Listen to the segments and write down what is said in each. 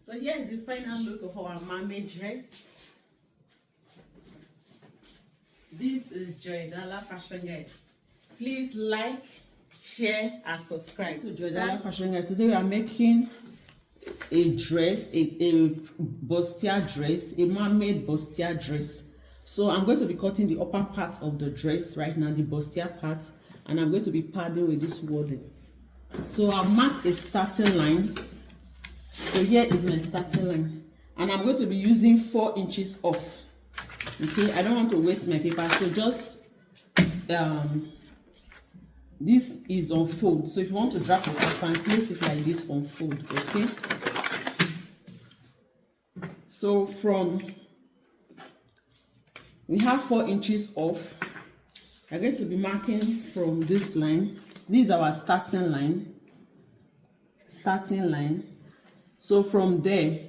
So here's the final look of our mermaid dress. This is Joidala Fashion Guide. Please like, share, and subscribe to Joidala Fashion Guide. Today we are making a dress, a bustier dress, a mermaid bustier dress. So I'm going to be cutting the upper part of the dress right now, the bustier part, and I'm going to be padding with this wording. So I've marked a starting line. So here is my starting line, and I'm going to be using 4 inches off. Okay, I don't want to waste my paper, so just this is on fold. So if you want to drop your pattern, place it like this on fold. Okay, so we have 4 inches off. I'm going to be marking from this line. This is our starting line. So from there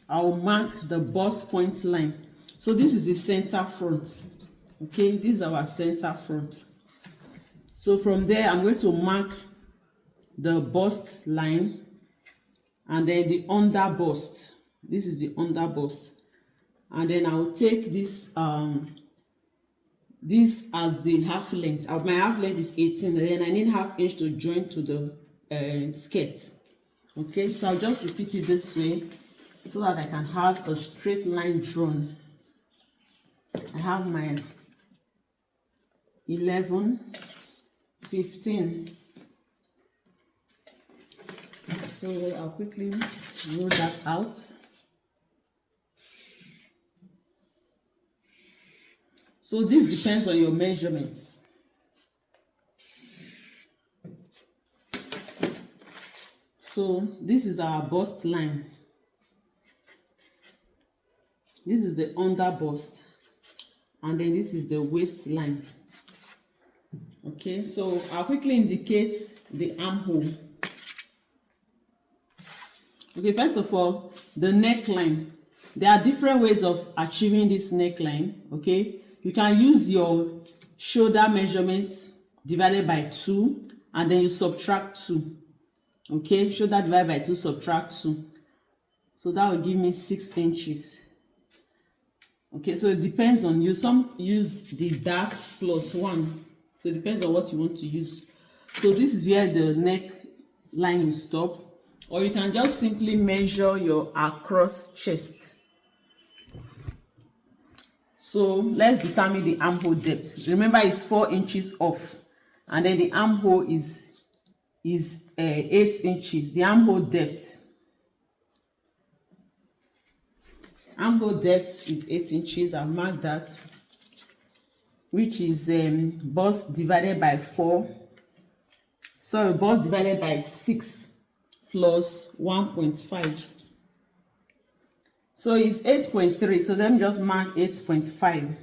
I'll mark the bust point line. So this is the center front. Okay, this is our center front. So from there I'm going to mark the bust line, and then the under bust. This is the under bust, and then I'll take this this as the half length. My half length is 18, and then I need half inch to join to the skirt. Okay, so I'll just repeat it this way so that I can have a straight line drawn. I have my 11, 15. So I'll quickly roll that out. So this depends on your measurements. So this is our bust line. This is the under bust, and then this is the waistline. Okay, so I'll quickly indicate the armhole. Okay, first of all, the neckline. There are different ways of achieving this neckline. Okay, you can use your shoulder measurements divided by 2, and then you subtract 2. Okay, shoulder divided by 2, subtract 2. So that will give me 6 inches. Okay, so it depends on you. Some use the dart plus 1. So it depends on what you want to use. So this is where the neck line will stop. Or you can just simply measure your across chest. So let's determine the armhole depth. Remember, it's 4 inches off, and then the armhole is 8 inches. The armhole depth. Armhole depth is 8 inches. I've marked that, which is bust divided by 4. Sorry, bust divided by 6 plus 1.5. So it's 8.3. So let me just mark 8.5.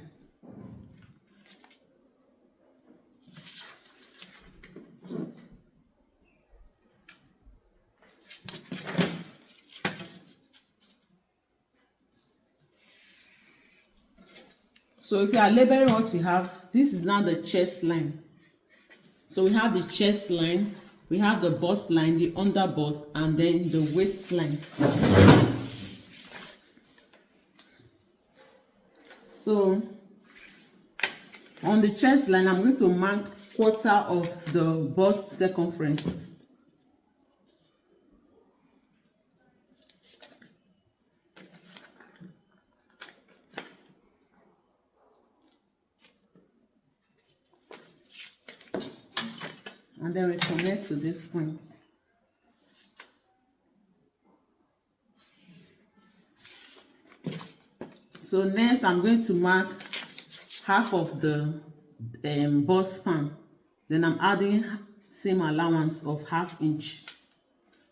So if you are labeling what we have, this is now the chest line. So we have the chest line, we have the bust line, the under bust, and then the waistline. So on the chest line, I'm going to mark 1/4 of the bust circumference. And then we connect to this point. So next I'm going to mark half of the bust span. Then I'm adding seam allowance of ½ inch.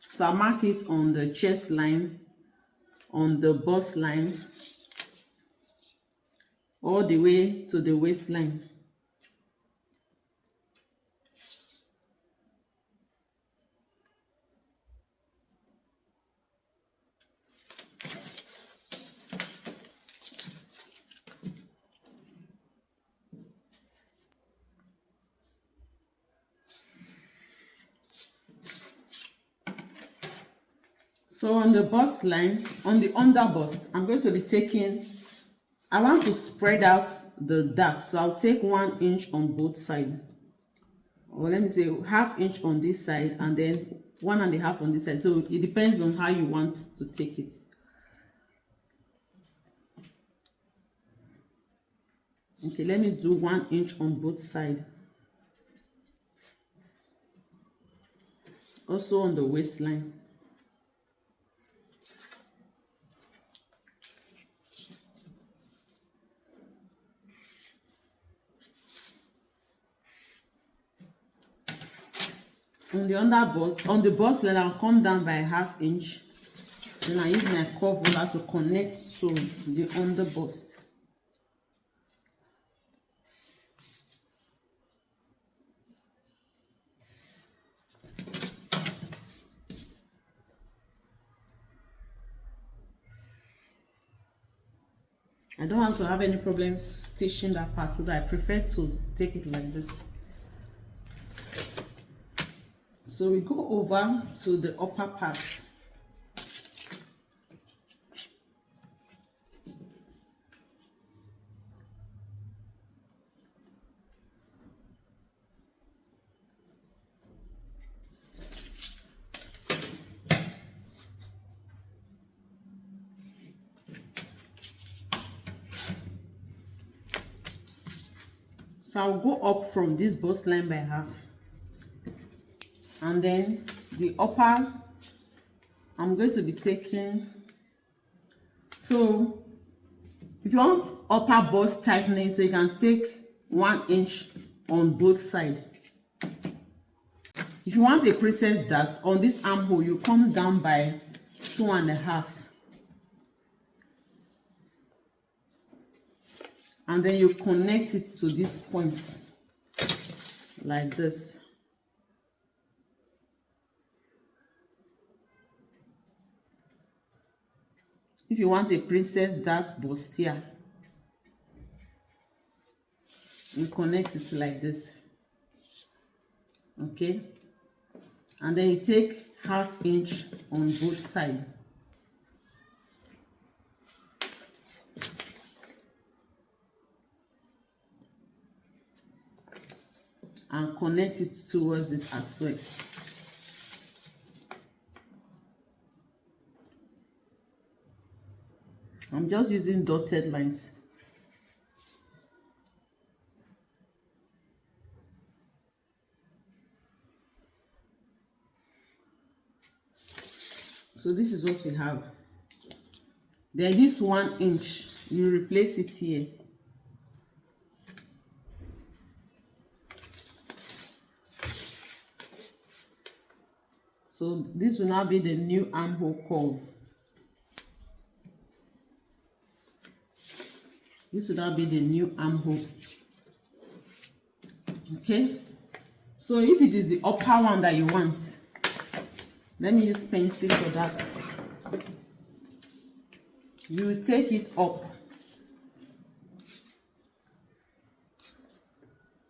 So I'll mark it on the chest line, on the bust line, all the way to the waistline. So on the bust line, on the under bust, I'm going to be taking, I want to spread out the dart, so I'll take 1 inch on both sides. Or let me say ½ inch on this side and then 1.5 on this side. So it depends on how you want to take it. Okay, let me do 1 inch on both sides. Also on the waistline. On the under bust, on the bust line, I'll come down by ½ inch. Then I use my curve ruler to connect to the under bust. I don't want to have any problems stitching that part, so that I prefer to take it like this. So we go over to the upper part. So I'll go up from this bust line by half. And then the upper, I'm going to be taking, so if you want upper bust tightening, so you can take 1 inch on both sides. If you want a princess dart, on this armhole, you come down by 2.5. And then you connect it to this point like this. If you want a princess dart bustier, you connect it like this. Okay, and then you take ½ inch on both sides. And connect it towards it as well. I'm just using dotted lines. So this is what we have. Then this 1 inch, you replace it here. So this will now be the new armhole curve. This will now be the new armhole. Okay. So if it is the upper one that you want, let me use pencil for that. You will take it up.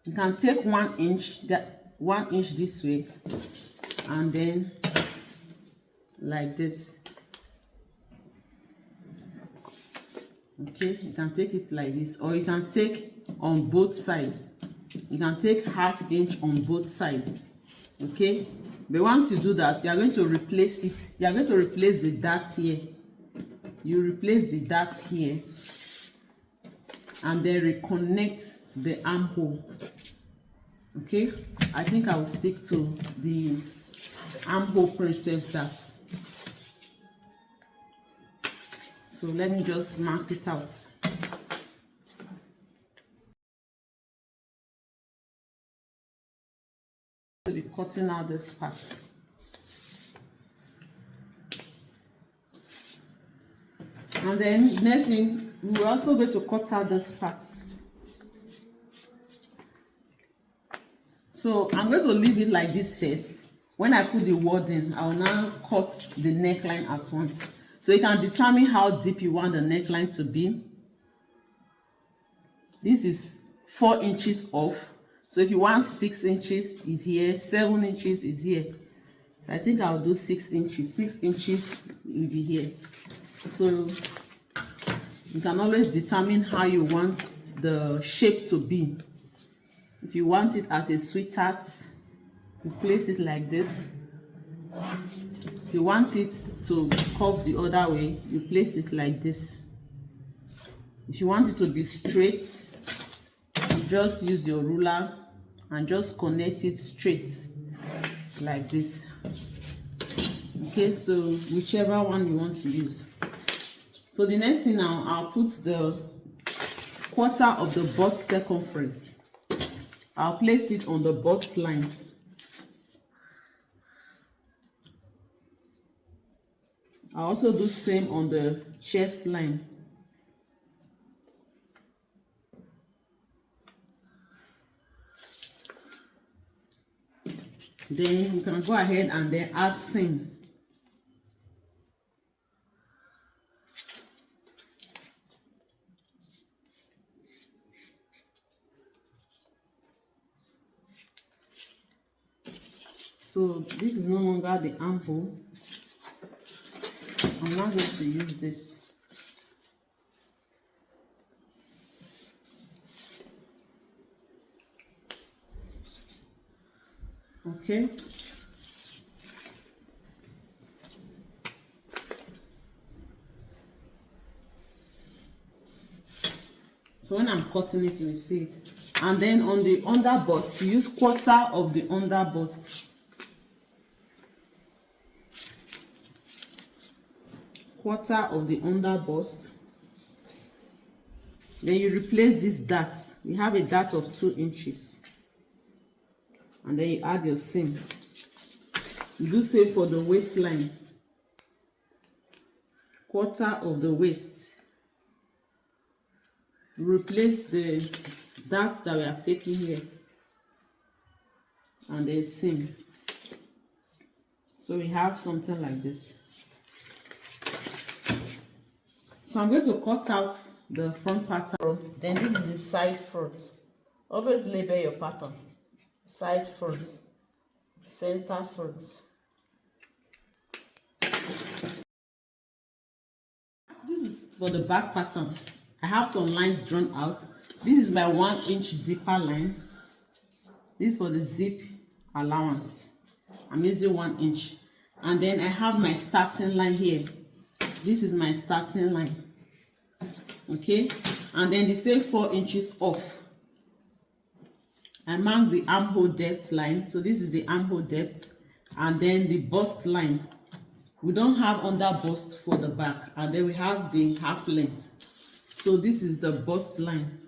You can take 1 inch, that 1 inch this way, and then like this. Okay, you can take it like this, or you can take on both sides. You can take ½ inch on both sides. Okay, but once you do that, you are going to replace it. You are going to replace the dart here. You replace the dart here, and then reconnect the armhole. Okay, I think I will stick to the armhole princess dart. So let me just mark it out. I'll be cutting out this part. And then next thing, we're also going to cut out this part. So I'm going to leave it like this first. When I put the wording, I will now cut the neckline at once. So you can determine how deep you want the neckline to be. This is 4 inches off. So if you want 6 inches, is here. 7 inches is here. I think I'll do 6 inches. 6 inches will be here. So you can always determine how you want the shape to be. If you want it as a sweetheart, you place it like this. If you want it to curve the other way, you place it like this. If you want it to be straight, you just use your ruler and just connect it straight like this. Okay, so whichever one you want to use. So the next thing now, I'll put the quarter of the bust circumference. I'll place it on the bust line. I'll also do same on the chest line. Then you can go ahead and then add seam. So this is no longer the armhole. I'm not going to use this. Okay. So when I'm cutting it, you will see it. And then on the under bust, you use quarter of the under bust. Quarter of the under bust. Then you replace this dart. You have a dart of 2 inches. And then you add your seam. You do same for the waistline. Quarter of the waist. Replace the darts that we have taken here. And then seam. So we have something like this. So I'm going to cut out the front pattern. Then this is the side front. Always label your pattern. Side front, center front. This is for the back pattern. I have some lines drawn out. This is my 1 inch zipper line. This is for the zip allowance. I'm using 1 inch. And then I have my starting line here. This is my starting line. Okay, and then the same 4 inches off. I mark the armhole depth line. So this is the armhole depth, and then the bust line. We don't have under bust for the back, and then we have the half length. So this is the bust line.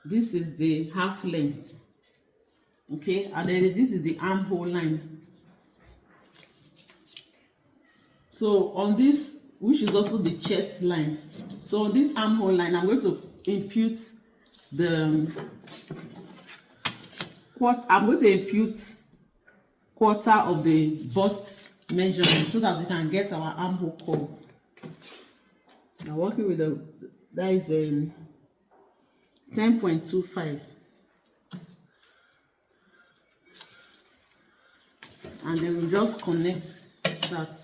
This is the half length. Okay, and then this is the armhole line. So on this, which is also the chest line. So on this armhole line, I'm going to impute quarter of the bust measurement so that we can get our armhole curve. Now working with that is 10.25. And then we just connect that.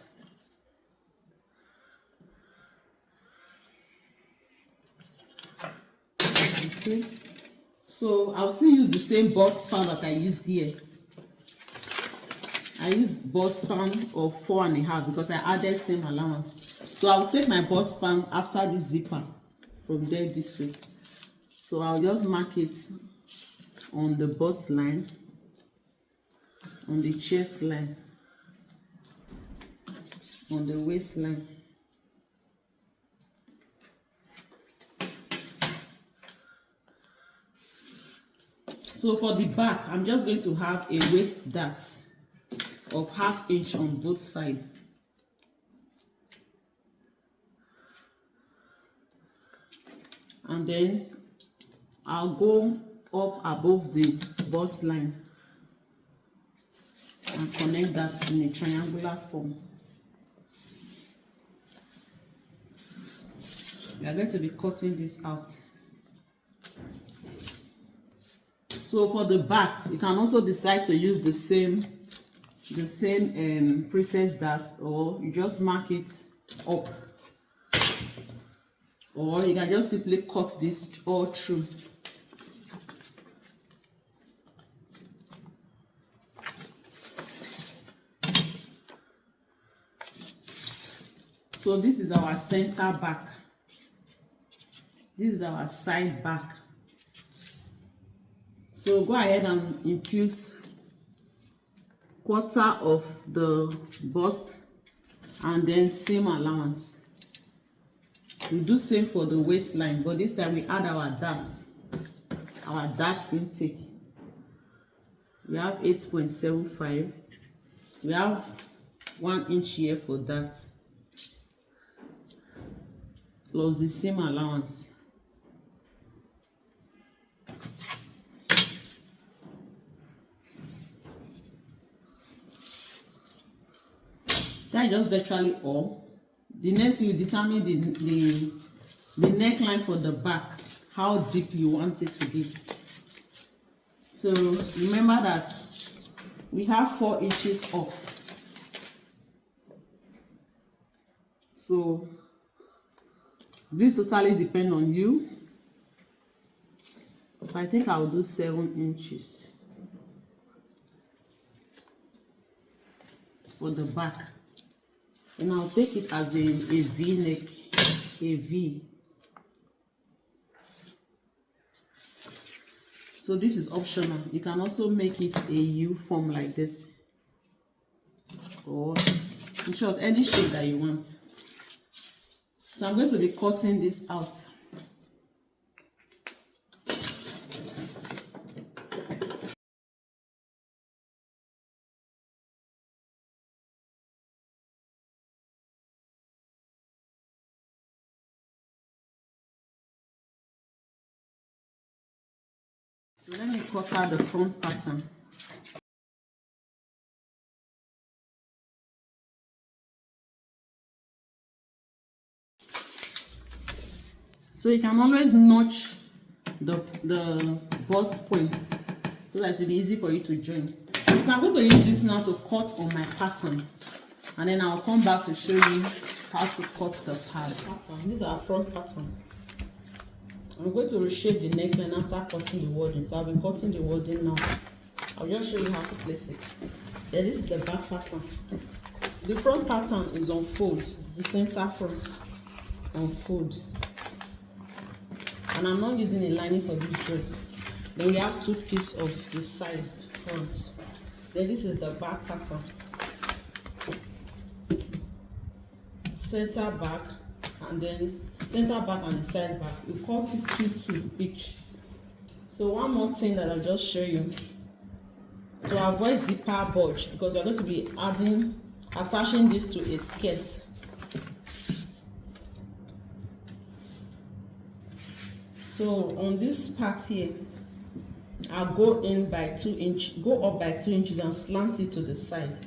Okay, so I'll still use the same bust span that I used here. I use bust span of 4.5 because I added seam allowance. So I'll take my bust span after this zipper from there this way. So I'll just mark it on the bust line, on the chest line, on the waistline. So for the back, I'm just going to have a waist dart of 1/2 inch on both sides. And then I'll go up above the bust line and connect that in a triangular form. We are going to be cutting this out. So for the back, you can also decide to use the same the same peincess dart, or you just mark it up, or you can just simply cut this all through. So this is our center back. This is our side back. So go ahead and impute quarter of the bust and then seam allowance. We do same for the waistline, but this time we add our dart intake. We have 8.75. We have 1 inch here for that, plus the seam allowance. That's just virtually all. The next, you determine the neckline for the back, how deep you want it to be. So remember that we have 4 inches off. So this totally depends on you. So I think I will do 7 inches for the back. And I'll take it as a V neck, a V. So this is optional. You can also make it a U form like this, or in short, any shape that you want. So I'm going to be cutting this out. So let me cut out the front pattern. So you can always notch the bust point so that it will be easy for you to join. So I'm going to use this now to cut on my pattern, and then I'll come back to show you how to cut the pattern. This is our front pattern. I'm going to reshape the neckline after cutting the wording. So I'll be cutting the wording now. I'll just show you how to place it. Then this is the back pattern. The front pattern is on fold, the center front on fold. And I'm not using a lining for this dress. Then we have 2 pieces of the sides front. Then this is the back pattern. Center back, and then center back and the side back. We cut it 2 each. So one more thing that I'll just show you, to avoid zipper bulge, because we're going to be attaching this to a skirt. So on this part here, I'll go in by 2 inches, go up by 2 inches and slant it to the side.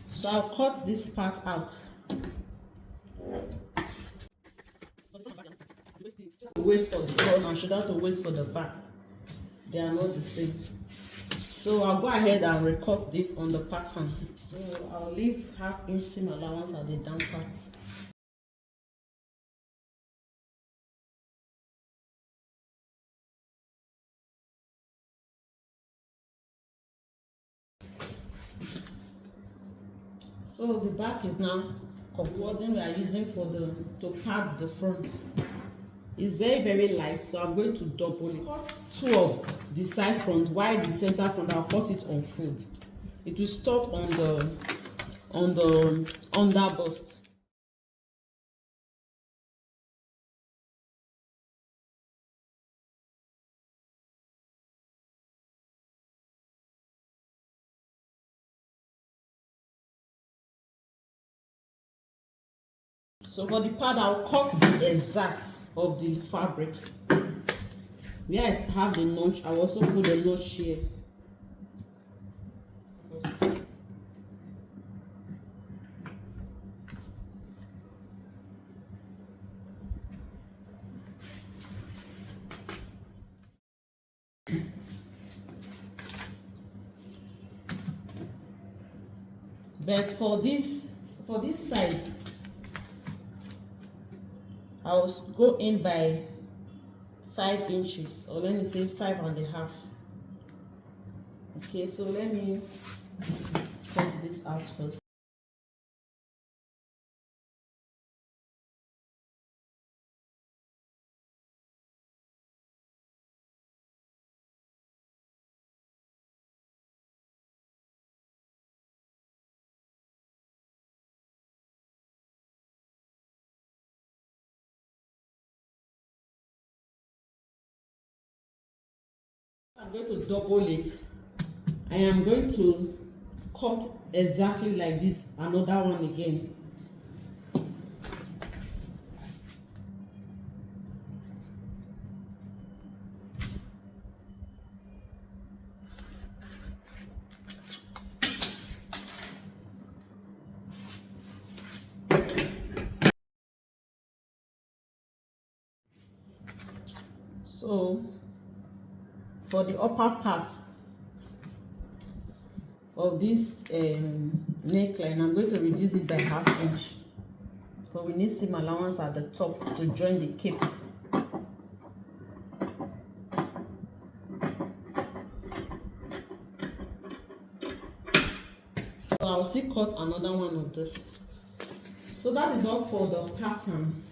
So I'll cut this part out. Waist for the front and shoulder to waist for the back. They are not the same. So I'll go ahead and recut this on the pattern. So I'll leave 1/2 inch seam allowance at the down part. So the back is now wording we are using for to pad the front. It's very light, so I'm going to double it. 2 of the side front, while the center front I'll cut it on fold. It will stop on the under bust. So for the pad, I'll cut the exact of the fabric. Where I have the notch, I'll also put the notch here. But for this side, I'll go in by 5 inches, or let me say 5.5. Okay, so let me cut this out first. I'm going to double it. I am going to cut exactly like this, another one again. So for the upper part of this neckline, I'm going to reduce it by 1/2 inch. So we need seam allowance at the top to join the cape. So I'll still cut another one of this. So that is all for the pattern.